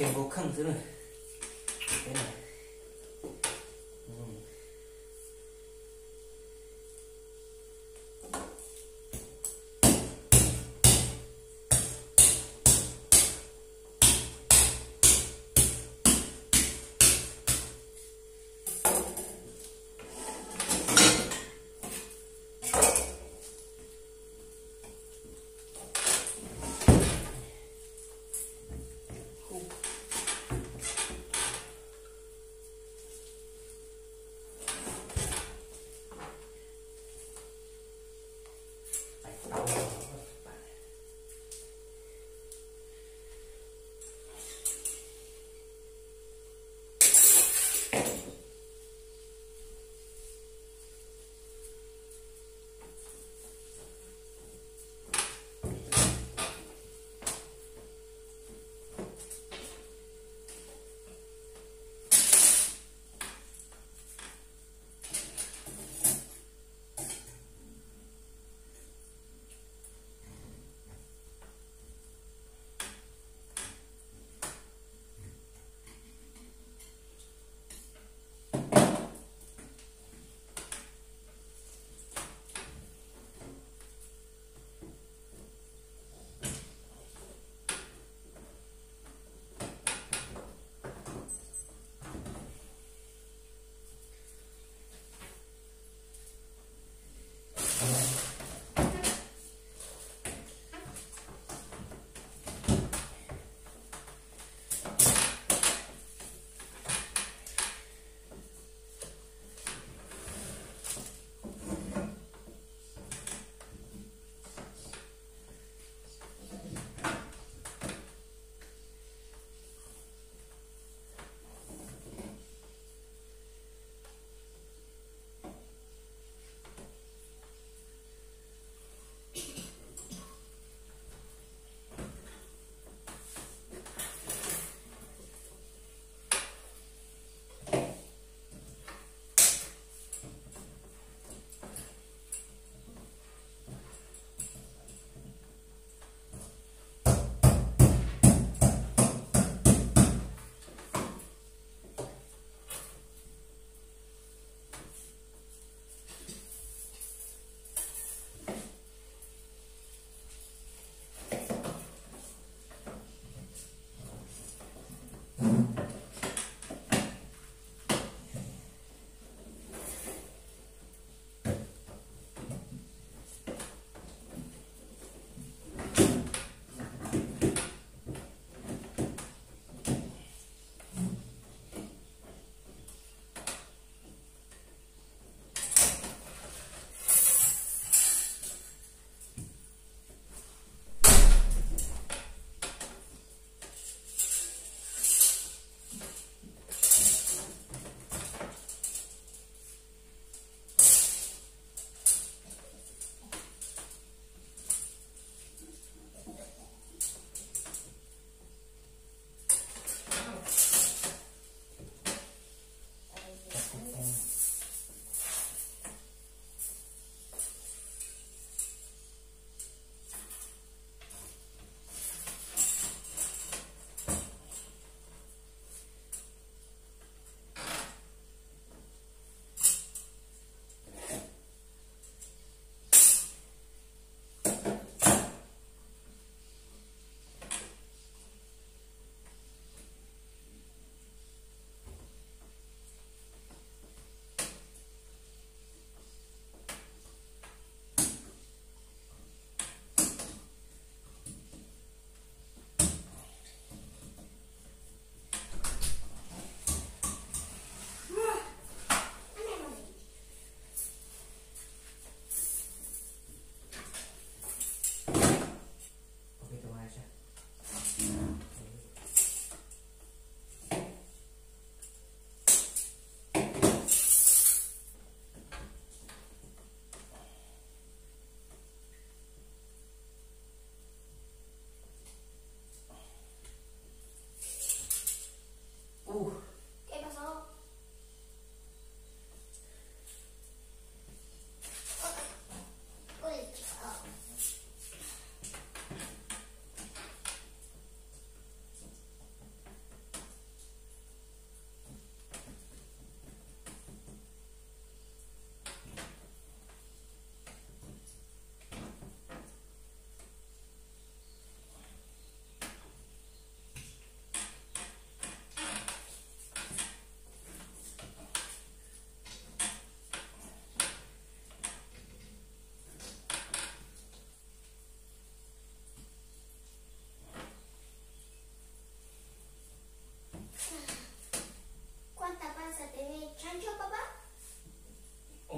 행복한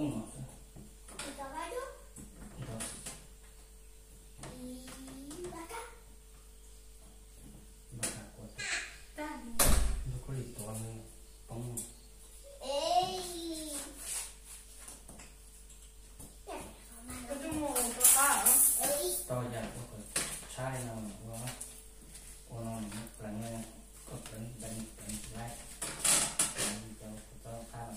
uno. ¿El caballo? Dos. ¿Y vaca? Vaca, cuatro. Dale. Yo creo que todo me pongo. ¡Ey! Có chung mù có hả? ¡Ey! To ya, có chai nào nữa. Uno nó lần này có lần lại. Cho khá là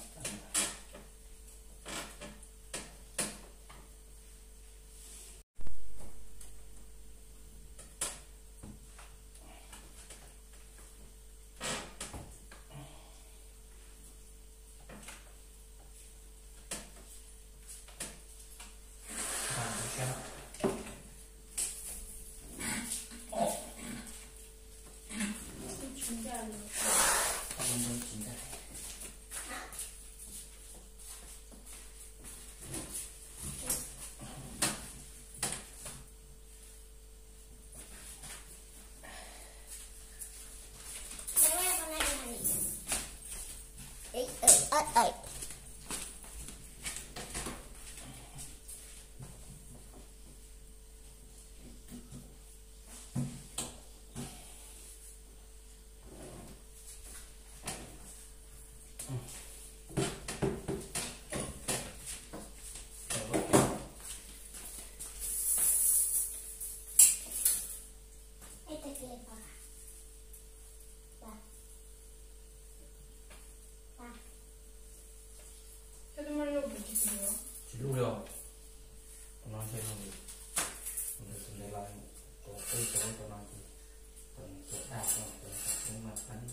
Me voy a poner en anillo. ¡Ey! ¡Ey! ¡Ay! ¡Ay! Este quiere pagar. Va. Va. Cho tôi mang lục được chị nữa. chỉ lúc được nó chơi không được mình được để lại tổ cây tổ của nó thì còn tổ đào còn tổ cũng mà bắn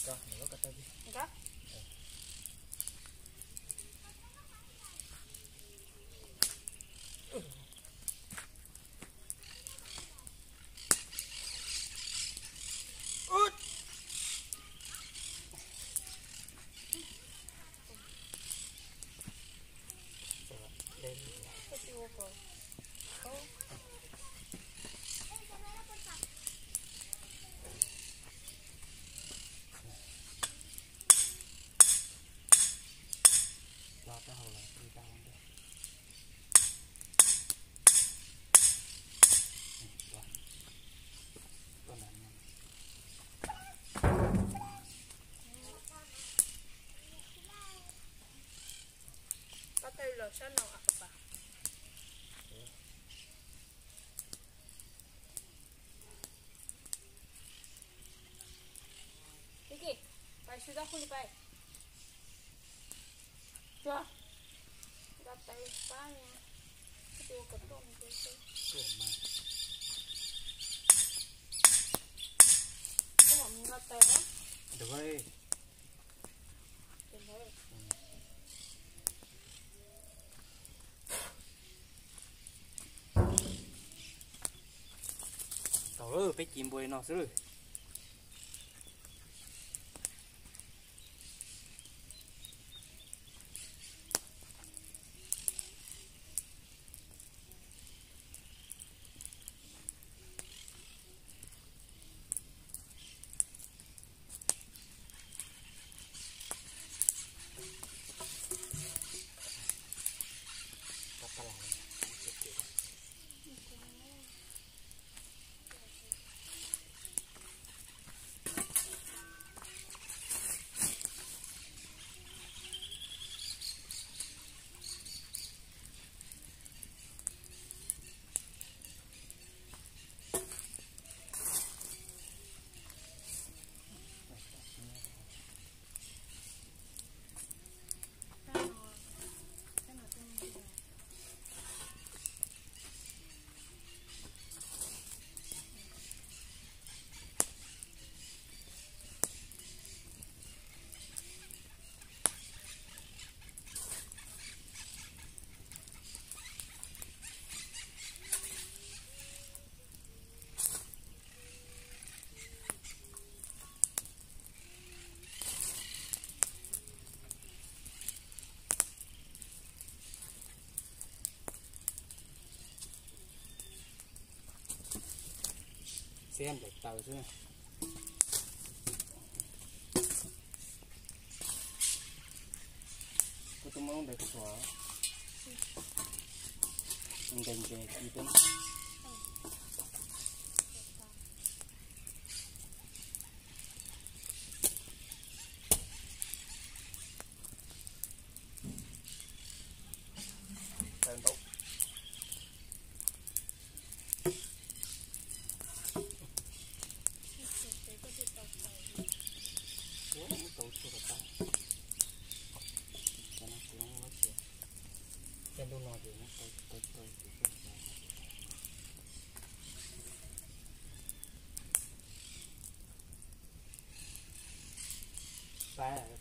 cho nữa cái tay đi. Enggak? Kasih apa? Oh. Lo cái hầu là đi tao không được. Rồi. Con làm nha. Patay lotion ng ako pa. Sige, sudah huli pa. Chưa? Gạt tay phá nha. Cái tiêu cực của mình chơi. Của mà. Có mà mình gạt tay đó. Được rồi. Được rồi. Tao ơi, phải chìm bùi nó rồi. xem để tàu chứ này có tụi mong để cái xóa mình đành về đi tới Hãy subscribe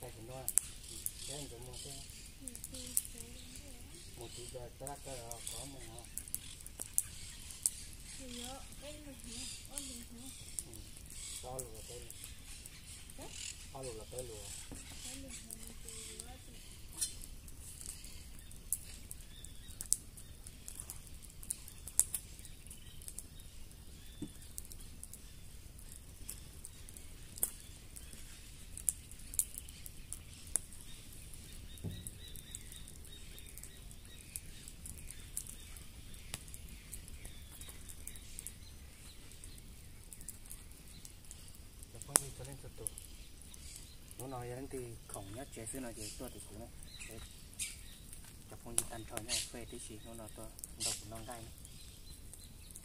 cái nó cái anh cũng mua cái một tí giờ ta cái có mà nó to luôn là tới to luôn là tới luôn nó nói đến thì khổng nhất chế xưa nói chế tôi thì cũng đấy cho phong như tan thời này về tí xí nó là tôi đọc non gai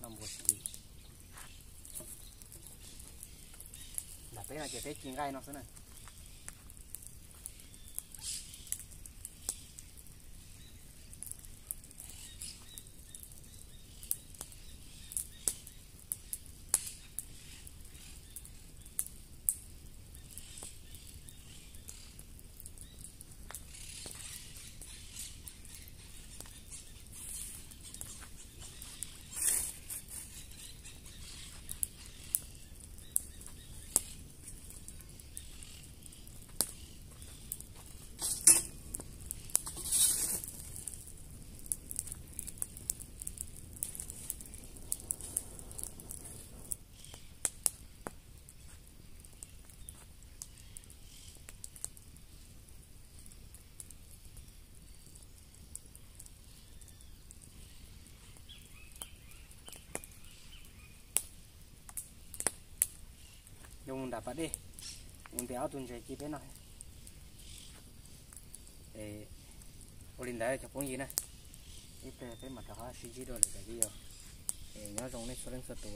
nó một gì là tới là chế tới chín gai nó thế này dùng đạp đi dùng téo tuần chạy chi bên này để olin đấy cho phong gì này ít cái mặt đó xí rồi để cái gì rồi để nhớ dùng này số lượng số tuổi